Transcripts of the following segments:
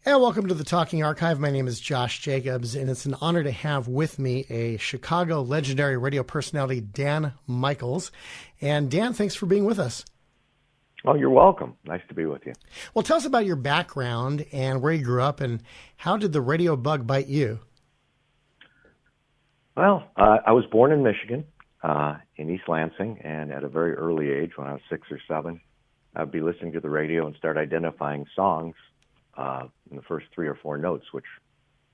And welcome to the Talking Archive. My name is Josh Jacobs, and it's an honor to have with me a Chicago legendary radio personality, Dan Michaels. And Dan, thanks for being with us. Oh, you're welcome. Nice to be with you. Well, tell us about your background and where you grew up, and how did the radio bug bite you? Well, I was born in Michigan, in East Lansing, and at a very early age, when I was 6 or 7, I'd be listening to the radio and start identifying songs in the first 3 or 4 notes, which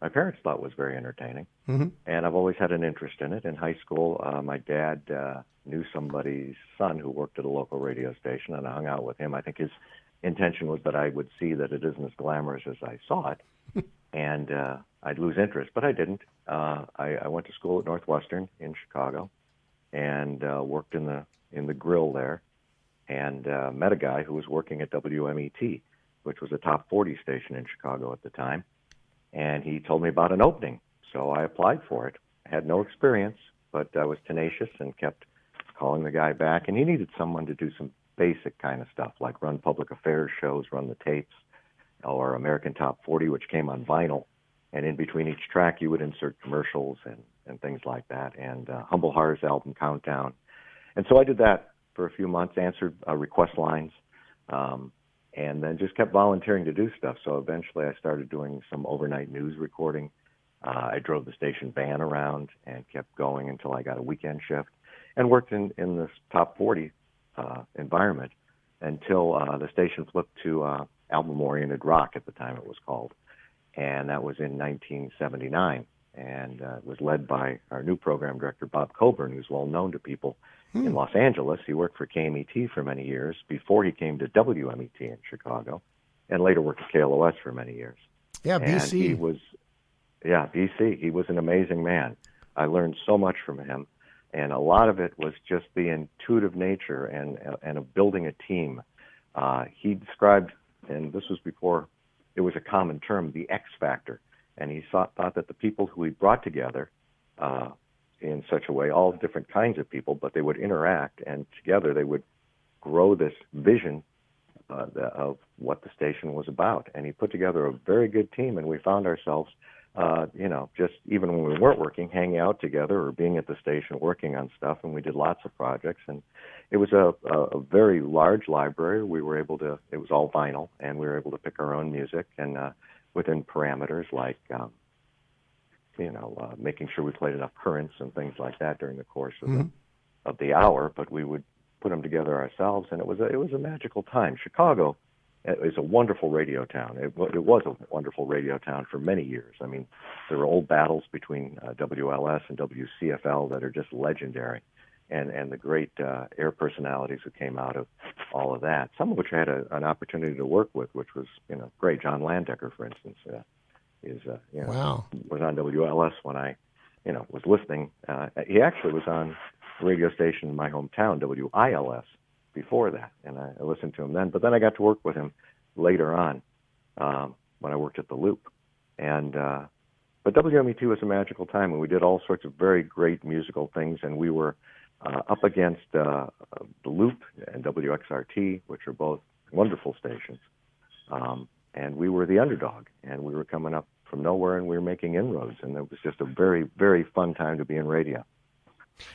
my parents thought was very entertaining. Mm-hmm. And I've always had an interest in it. In high school, my dad knew somebody's son who worked at a local radio station, and I hung out with him. I think his intention was that I would see that it isn't as glamorous as I saw it, and I'd lose interest, but I didn't. I went to school at Northwestern in Chicago and worked in the grill there, and met a guy who was working at WMET, which was a top 40 station in Chicago at the time. And he told me about an opening. So I applied for it. I had no experience, but I was tenacious and kept calling the guy back. And he needed someone to do some basic kind of stuff, like run public affairs shows, run the tapes, or American Top 40, which came on vinyl. And in between each track, you would insert commercials and things like that, and Humble Heart's album Countdown. And so I did that for a few months, answered request lines, and then just kept volunteering to do stuff. So eventually I started doing some overnight news recording. I drove the station van around and kept going until I got a weekend shift and worked in this top 40 environment until the station flipped to album-oriented rock at the time it was called. And that was in 1979. And it was led by our new program director, Bob Coburn, who's well known to people in Los Angeles. He worked for KMET for many years before he came to WMET in Chicago, and later worked at KLOS for many years. Yeah, BC. And BC. He was an amazing man. I learned so much from him, and a lot of it was just the intuitive nature and of building a team. He described, and this was before it was a common term, the X factor. And he thought that the people who he brought together in such a way, all different kinds of people, but they would interact, and together they would grow this vision of what the station was about. And he put together a very good team, and we found ourselves, just even when we weren't working, hanging out together or being at the station working on stuff, and we did lots of projects. And it was a very large library. We were able to, it was all vinyl, and we were able to pick our own music, and within parameters like, making sure we played enough currents and things like that during the course of the hour. But we would put them together ourselves, and it was a magical time. Chicago is a wonderful radio town. It was a wonderful radio town for many years. I mean, there were old battles between WLS and WCFL that are just legendary, and the great air personalities who came out of all of that, some of which I had an opportunity to work with, which was, great. John Landecker, for instance, Wow. was on WLS when I, was listening. He actually was on a radio station in my hometown, WILS, before that, and I listened to him then. But then I got to work with him later on when I worked at The Loop. But WMET was a magical time, and we did all sorts of very great musical things, and we were up against The Loop and WXRT, which are both wonderful stations. And we were the underdog, and we were coming up from nowhere, and we were making inroads, and it was just a very, very fun time to be in radio.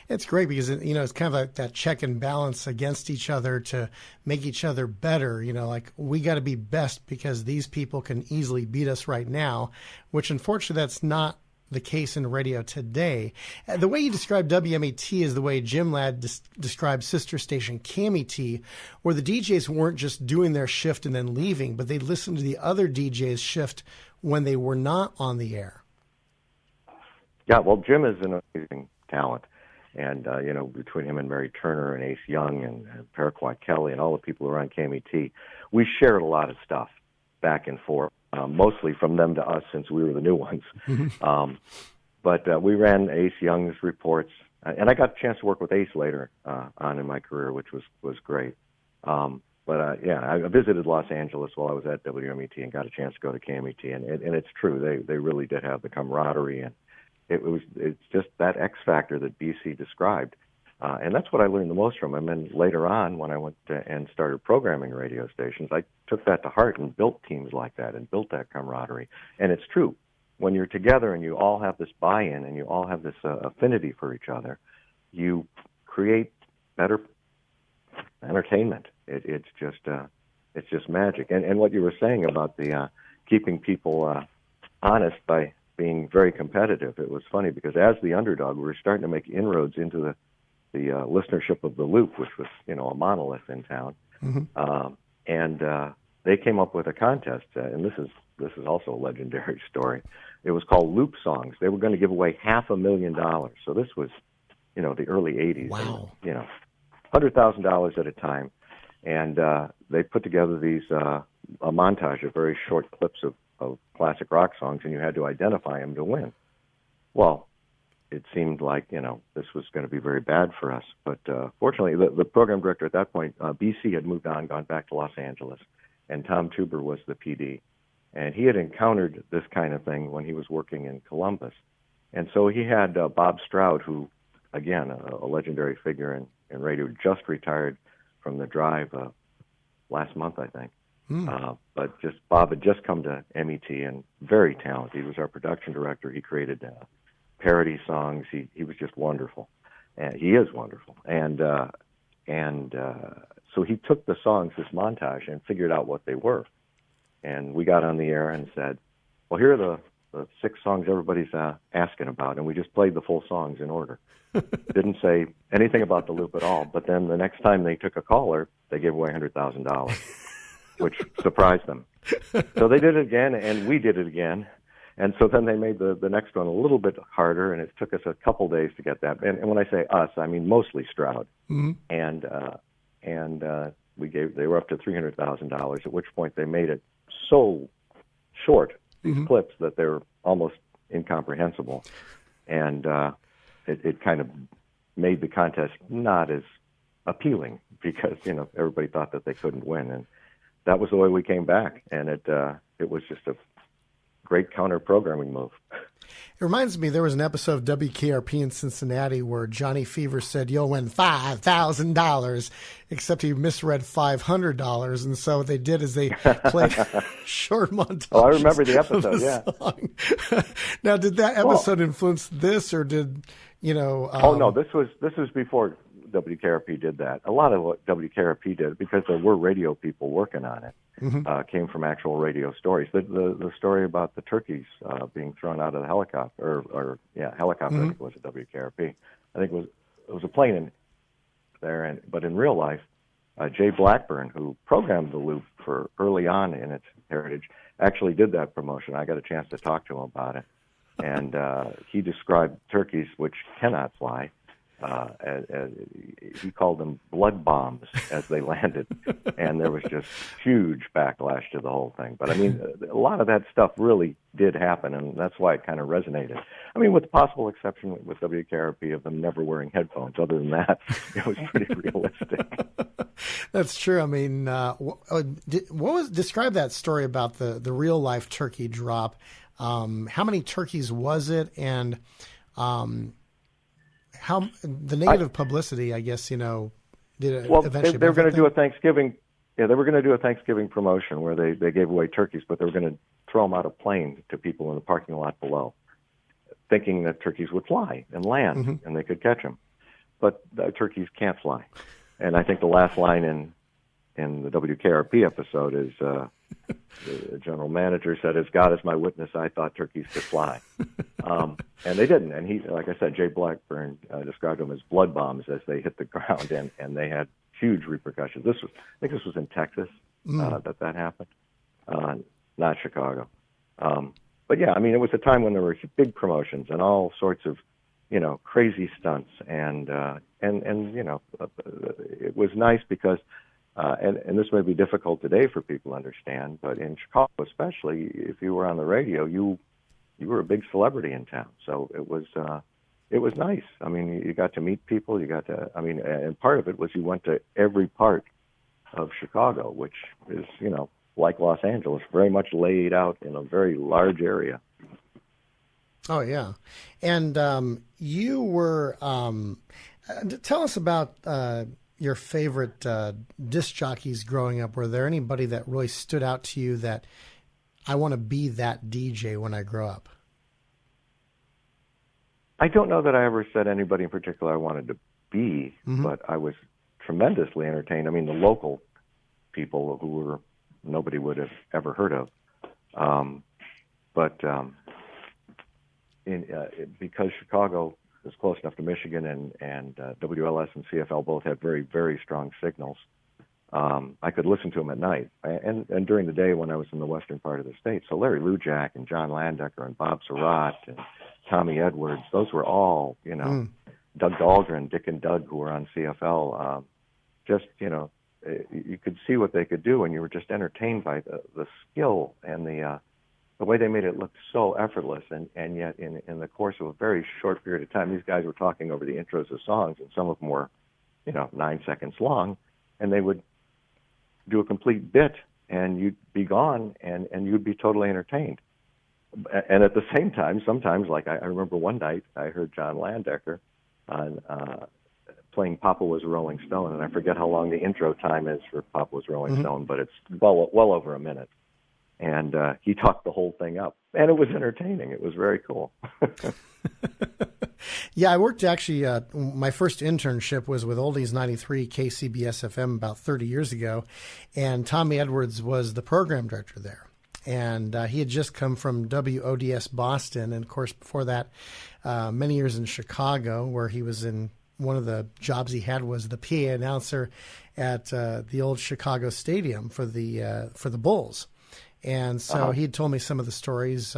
It's great because, it's kind of like that check and balance against each other to make each other better. Like we got to be best because these people can easily beat us right now, which unfortunately that's not the case in radio today. The way you describe WMET is the way Jim Ladd described sister station KMET, where the DJs weren't just doing their shift and then leaving, but they listened to the other DJs' shift when they were not on the air. Yeah, well, Jim is an amazing talent. And, between him and Mary Turner and Ace Young and Paraquat Kelly and all the people who were on KMET, we shared a lot of stuff back and forth. Mostly from them to us since we were the new ones. But we ran Ace Young's reports, and I got a chance to work with Ace later on in my career, which was great. I visited Los Angeles while I was at WMET and got a chance to go to KMET, and it's true, they really did have the camaraderie, and it's just that X factor that BC described And that's what I learned the most from him. And later on, when I went and started programming radio stations, I took that to heart and built teams like that and built that camaraderie. And it's true. When you're together and you all have this buy-in and you all have this affinity for each other, you create better entertainment. It's just magic. And what you were saying about the keeping people honest by being very competitive, it was funny because as the underdog, we were starting to make inroads into the listenership of The Loop, which was, a monolith in town. Mm-hmm. And they came up with a contest, and this is also a legendary story. It was called Loop Songs. They were going to give away $500,000. So this was, the early 80s. Wow. And, $100,000 at a time. And they put together these a montage of very short clips of classic rock songs, and you had to identify them to win. Well, it seemed like, this was going to be very bad for us. But fortunately, the program director at that point, BC, had moved on, gone back to Los Angeles, and Tom Tuber was the PD. And he had encountered this kind of thing when he was working in Columbus. And so he had Bob Stroud, who, again, a legendary figure in radio, just retired from the Drive last month, I think. But Bob had just come to MET and very talented. He was our production director. He created parody songs. He was just wonderful. And he is wonderful. And so he took the songs, this montage, and figured out what they were. And we got on the air and said, well, here are the 6 songs everybody's asking about. And we just played the full songs in order. Didn't say anything about the Loop at all. But then the next time they took a caller, they gave away $100,000, which surprised them. So they did it again, and we did it again. And so then they made the next one a little bit harder, and it took us a couple days to get that. And when I say us, I mean mostly Stroud. Mm-hmm. And they were up to $300,000, at which point they made it so short, these mm-hmm. clips, that they're almost incomprehensible. And it kind of made the contest not as appealing because, everybody thought that they couldn't win. And that was the way we came back. And it was just a great counter-programming move. It reminds me, there was an episode of WKRP in Cincinnati where Johnny Fever said, you'll win $5,000, except he misread $500. And so what they did is they played short montages. Oh, I remember the episode, yeah. Now, did that episode influence this, or did, oh, no, this was before WKRP did that. A lot of what WKRP did, because there were radio people working on it, mm-hmm. Came from actual radio stories. The story about the turkeys being thrown out of the helicopter, helicopter, mm-hmm. I think it was at WKRP. I think it was a plane in there, but in real life, Jay Blackburn, who programmed the Loop for early on in its heritage, actually did that promotion. I got a chance to talk to him about it, and he described turkeys which cannot fly. As he called them blood bombs as they landed, and there was just huge backlash to the whole thing. But I mean, a lot of that stuff really did happen, and that's why it kind of resonated. I mean, with the possible exception with WKRP of them never wearing headphones. Other than that, it was pretty realistic. That's true. I mean, describe that story about the real life turkey drop? How many turkeys was it, and how the negative publicity, I guess, did it eventually? They were going to do a Thanksgiving. Yeah, they were going to do a Thanksgiving promotion where they gave away turkeys, but they were going to throw them out of plane to people in the parking lot below, thinking that turkeys would fly and land, mm-hmm. and they could catch them. But turkeys can't fly. And I think the last line in the WKRP episode is the general manager said, "As God is my witness, I thought turkeys could fly." And they didn't. And he, like I said, Jay Blackburn described them as blood bombs as they hit the ground, and they had huge repercussions. I think this was in Texas that happened, not Chicago. But yeah, I mean, it was a time when there were big promotions and all sorts of, crazy stunts, and it was nice because. And this may be difficult today for people to understand, but in Chicago especially, if you were on the radio, you were a big celebrity in town. So it was nice. I mean, you got to meet people. And part of it was you went to every part of Chicago, which is, like Los Angeles, very much laid out in a very large area. Oh, yeah. And you were Tell us about your favorite disc jockeys growing up. Were there anybody that really stood out to you that I want to be that DJ when I grow up? I don't know that I ever said anybody in particular I wanted to be, Mm-hmm. but I was tremendously entertained. I mean, the local people who were nobody would have ever heard of, but because Chicago is close enough to Michigan and WLS and CFL both had very, very strong signals, I could listen to them at night and during the day when I was in the western part of the state. So Larry Lujack and John Landecker and Bob Surratt and Tommy Edwards, those were all, Doug Dahlgren, Dick and Doug, who were on CFL. You could see what they could do, and you were just entertained by the skill and the way they made it look so effortless. And yet, in the course of a very short period of time, these guys were talking over the intros of songs, and some of them were, 9 seconds long, and they would do a complete bit, and you'd be gone, and you'd be totally entertained. And at the same time, sometimes, like I remember one night, I heard John Landecker on playing Papa Was a Rolling Stone, and I forget how long the intro time is for Papa Was a Rolling Stone, but it's well over a minute. And he talked the whole thing up, and it was entertaining. It was very cool. Yeah, I worked actually, my first internship was with Oldies 93 KCBS FM about 30 years ago, and Tommy Edwards was the program director there. And he had just come from WODS Boston, and of course before that, many years in Chicago, where he was in one of the jobs he had was the PA announcer at the old Chicago Stadium for the Bulls. And so he had told me some of the stories,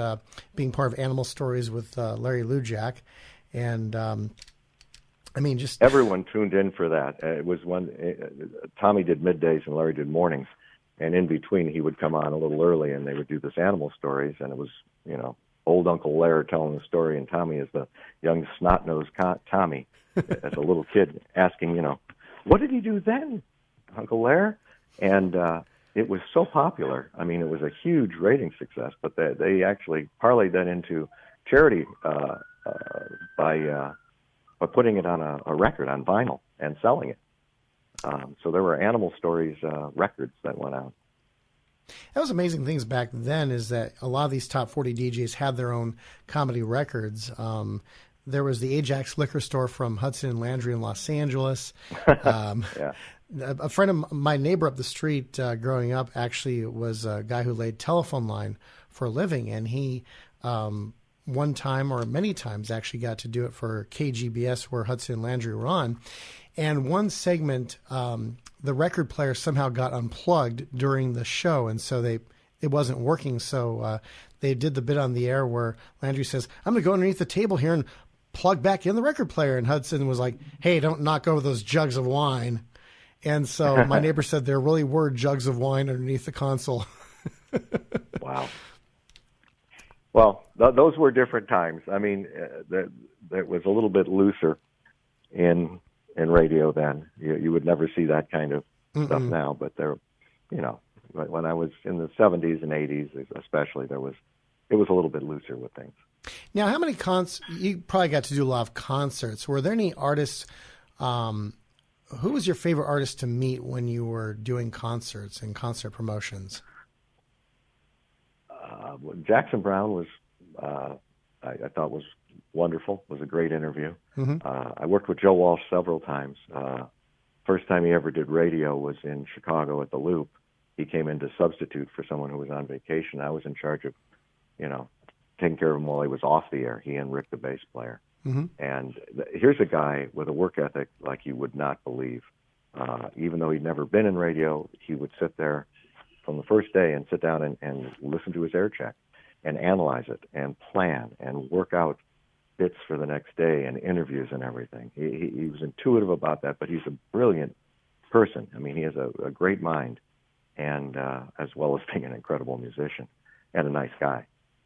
being part of Animal Stories with Larry Lujack. And just everyone tuned in for that. It was Tommy did middays and Larry did mornings. And in between, he would come on a little early, and they would do this Animal Stories. And it was, old Uncle Larry telling the story, and Tommy is the young snot-nosed Tommy as a little kid asking, what did he do then, Uncle Larry? And it was so popular. I mean, it was a huge rating success, but they actually parlayed that into charity by putting it on a record, on vinyl, and selling it. So there were Animal Stories records that went out. That was amazing things back then, is that a lot of these top 40 DJs had their own comedy records. There was the Ajax Liquor Store from Hudson and Landry in Los Angeles. Yeah. A friend of my neighbor up the street growing up actually was a guy who laid telephone line for a living, and he one time or many times actually got to do it for KGBS where Hudson and Landry were on. And one segment, the record player somehow got unplugged during the show, and so it wasn't working. So they did the bit on the air where Landry says, "I'm going to go underneath the table here and plug back in the record player." And Hudson was like, "Hey, don't knock over those jugs of wine." And so my neighbor said there really were jugs of wine underneath the console. Wow. Well, those were different times. I mean, that was a little bit looser in radio then. You would never see that kind of stuff now, but when I was in the 70s and 80s especially, it was a little bit looser with things. Now, how many you probably got to do a lot of concerts. Were there any artists, who was your favorite artist to meet when you were doing concerts and concert promotions? Jackson Browne was, I thought was wonderful, was a great interview. I worked with Joe Walsh several times. First time he ever did radio was in Chicago at The Loop. He came in to substitute for someone who was on vacation. I was in charge of, taking care of him while he was off the air, he and Rick, the bass player. And here's a guy with a work ethic like you would not believe. Even though he'd never been in radio, he would sit there from the first day and sit down and listen to his air check and analyze it and plan and work out bits for the next day and interviews and everything. He was intuitive about that, but he's a brilliant person. I mean, he has a great mind, and as well as being an incredible musician and a nice guy.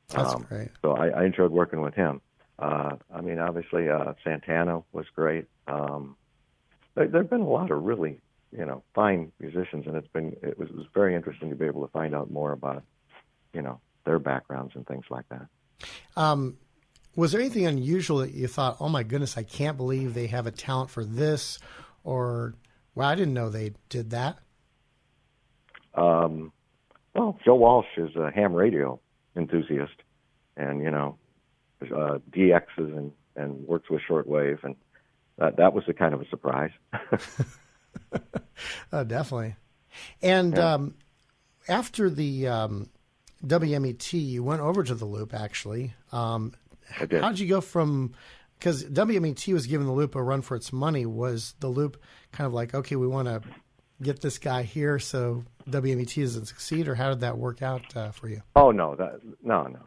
That's great. So I enjoyed working with him. Obviously, Santana was great. There have been a lot of really, fine musicians, and it was very interesting to be able to find out more about, their backgrounds and things like that. Was there anything unusual that you thought, oh my goodness, I can't believe they have a talent for this, or wow, I didn't know they did that? Well, Joe Walsh is a ham radio enthusiast, and DXs and works with shortwave, and that was a kind of a surprise. Definitely. And after the WMET, you went over to the Loop, actually. I did. How'd you go from, because WMET was giving the Loop a run for its money, was the Loop kind of like, okay, we want to get this guy here so WMET doesn't succeed, or how did that work out for you? Oh, no. No.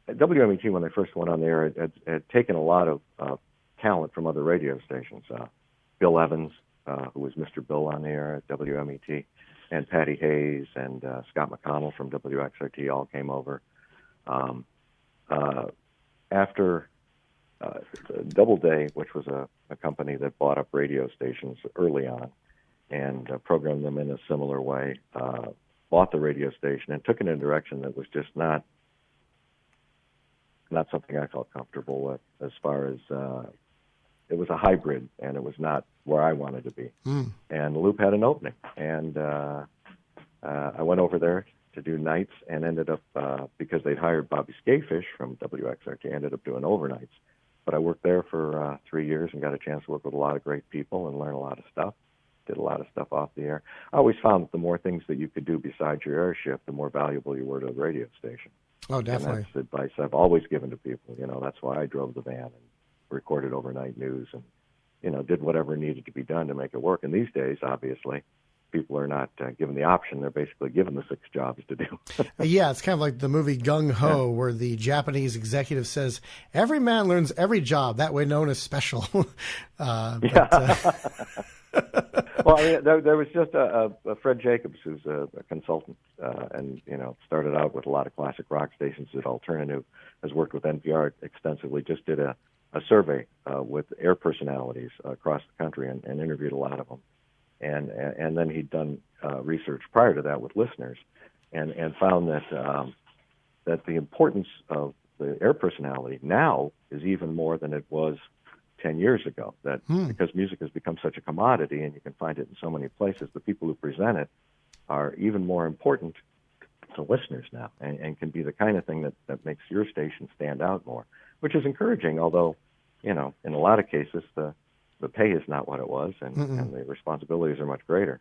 WMET, when they first went on the air, had taken a lot of talent from other radio stations. Bill Evans, who was Mr. Bill on the air at WMET, and Patty Hayes and Scott McConnell from WXRT all came over. After Doubleday, which was a company that bought up radio stations early on and programmed them in a similar way, bought the radio station and took it in a direction that was just not something I felt comfortable with, as far as it was a hybrid, and it was not where I wanted to be. And the Loop had an opening, and I went over there to do nights and ended up, because they'd hired Bobby Skafish from WXRT, ended up doing overnights. But I worked there for 3 years and got a chance to work with a lot of great people and learn a lot of stuff. Did a lot of stuff off the air. I always found that the more things that you could do besides your air shift, the more valuable you were to the radio station. Oh, definitely. And that's advice I've always given to people. That's why I drove the van and recorded overnight news and, did whatever needed to be done to make it work. And these days, obviously, people are not given the option. They're basically given the 6 jobs to do. Yeah, it's kind of like the movie Gung Ho, where the Japanese executive says, every man learns every job, that way known as special. Well, there was just a Fred Jacobs, who's a consultant, and started out with a lot of classic rock stations, did alternative, has worked with NPR extensively, just did a survey with air personalities across the country and interviewed a lot of them. And then he'd done research prior to that with listeners, and found that the importance of the air personality now is even more than it was 10 years ago. That because music has become such a commodity and you can find it in so many places, the people who present it are even more important to listeners now, and can be the kind of thing that makes your station stand out more, which is encouraging, although, in a lot of cases, the pay is not what it was, and the responsibilities are much greater.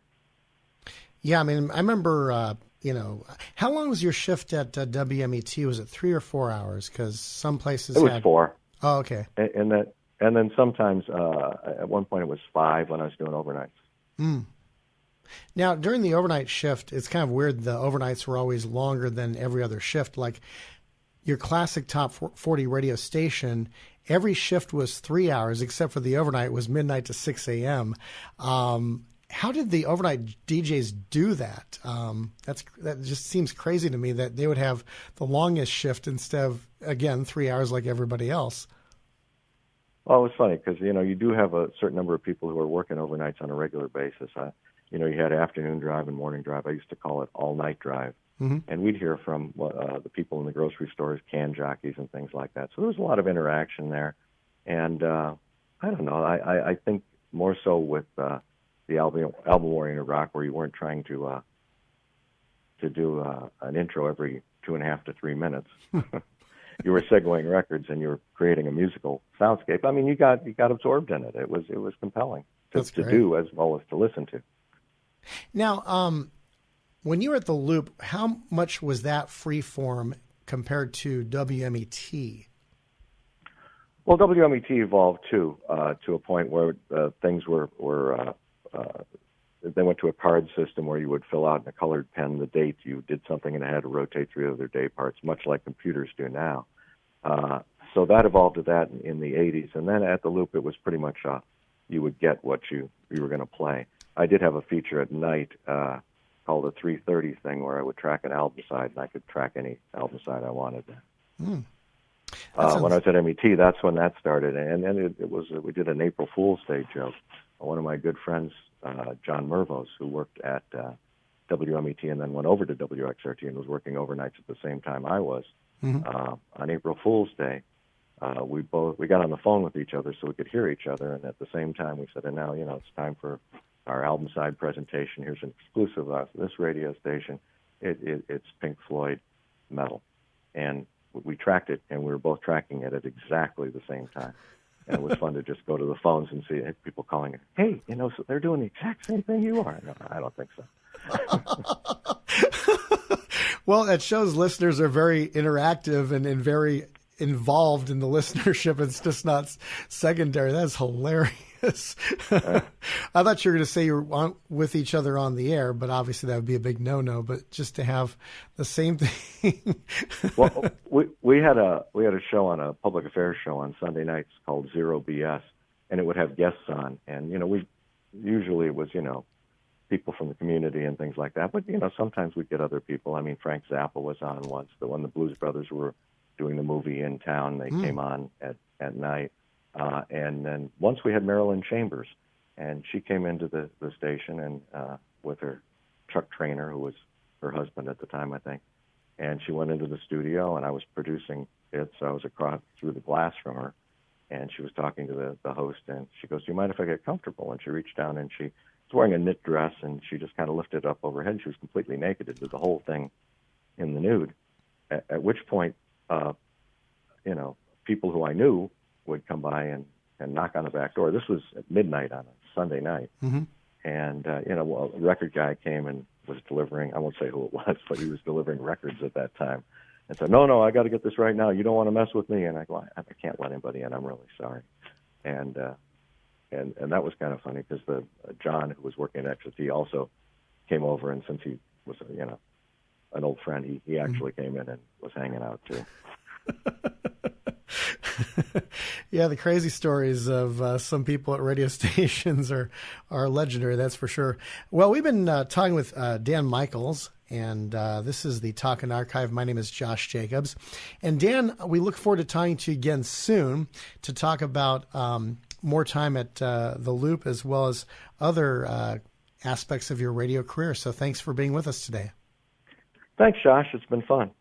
Yeah, I mean, I remember, how long was your shift at WMET? Was it 3 or 4 hours? Because some places it was 4. Oh, okay. And then sometimes, at one point, it was 5 when I was doing overnights. Now, during the overnight shift, it's kind of weird. The overnights were always longer than every other shift. Like your classic top 40 radio station, every shift was 3 hours, except for the overnight was midnight to 6 a.m. How did the overnight DJs do that? That just seems crazy to me that they would have the longest shift instead of, again, 3 hours like everybody else. Well, it's funny because, you do have a certain number of people who are working overnights on a regular basis. You had afternoon drive and morning drive. I used to call it all-night drive. And we'd hear from the people in the grocery stores, can jockeys and things like that. So there was a lot of interaction there. And I don't know, I think more so with the album Oriented Rock, where you weren't trying to do an intro every 2.5 to 3 minutes. You were segueing records and you were creating a musical soundscape. I mean, you got absorbed in it. It was compelling to do as well as to listen to. Now, when you were at the Loop, how much was that free form compared to WMET? Well, WMET evolved too, to a point where things were they went to a card system where you would fill out in a colored pen the date you did something, and it had to rotate 3 other day parts, much like computers do now. So that evolved to that in the 80s. And then at the Loop, it was pretty much you would get what you were going to play. I did have a feature at night called the 330 thing, where I would track an album side, and I could track any album side I wanted. When I was at MET, that's when that started. And then it was we did an April Fool's Day joke. One of my good friends, John Mervos, who worked at WMET and then went over to WXRT and was working overnights at the same time I was, on April Fool's Day, we got on the phone with each other so we could hear each other, and at the same time we said, and now, it's time for our album side presentation. Here's an exclusive of this radio station. It's Pink Floyd metal. And we tracked it, and we were both tracking it at exactly the same time. And it was fun to just go to the phones and see people calling it, hey, so they're doing the exact same thing you are. No, I don't think so. Well, that shows listeners are very interactive and very involved in the listenership. It's just not secondary. That's hilarious. I thought you were going to say you were with each other on the air, but obviously that would be a big no-no. But just to have the same thing. Well, we had a show on a public affairs show on Sunday nights called Zero BS, and it would have guests on. And we usually it was people from the community and things like that. But sometimes we'd get other people. I mean, Frank Zappa was on once. When the Blues Brothers were doing the movie in town, they came on at night. And then once we had Marilyn Chambers, and she came into the station and with her Chuck Trainer, who was her husband at the time, I think. And she went into the studio, and I was producing it, so I was across through the glass from her, and she was talking to the host, and she goes, "Do you mind if I get comfortable?" And she reached down, and she was wearing a knit dress, and she just kind of lifted it up over her head, and she was completely naked. It did the whole thing in the nude. At which point, people who I knew would come by and knock on the back door. This was at midnight on a Sunday night. Mm-hmm. And, a record guy came and was delivering, I won't say who it was, but he was delivering records at that time. And said, no, I got to get this right now. You don't want to mess with me. And I go, I can't let anybody in. I'm really sorry. And that was kind of funny because John, who was working at XT, also came over. And since he was, an old friend, he actually came in and was hanging out too. Yeah, the crazy stories of some people at radio stations are legendary, that's for sure. Well, we've been talking with Dan Michaels, and this is the Talkin' Archive. My name is Josh Jacobs. And Dan, we look forward to talking to you again soon to talk about more time at The Loop as well as other aspects of your radio career. So thanks for being with us today. Thanks, Josh. It's been fun.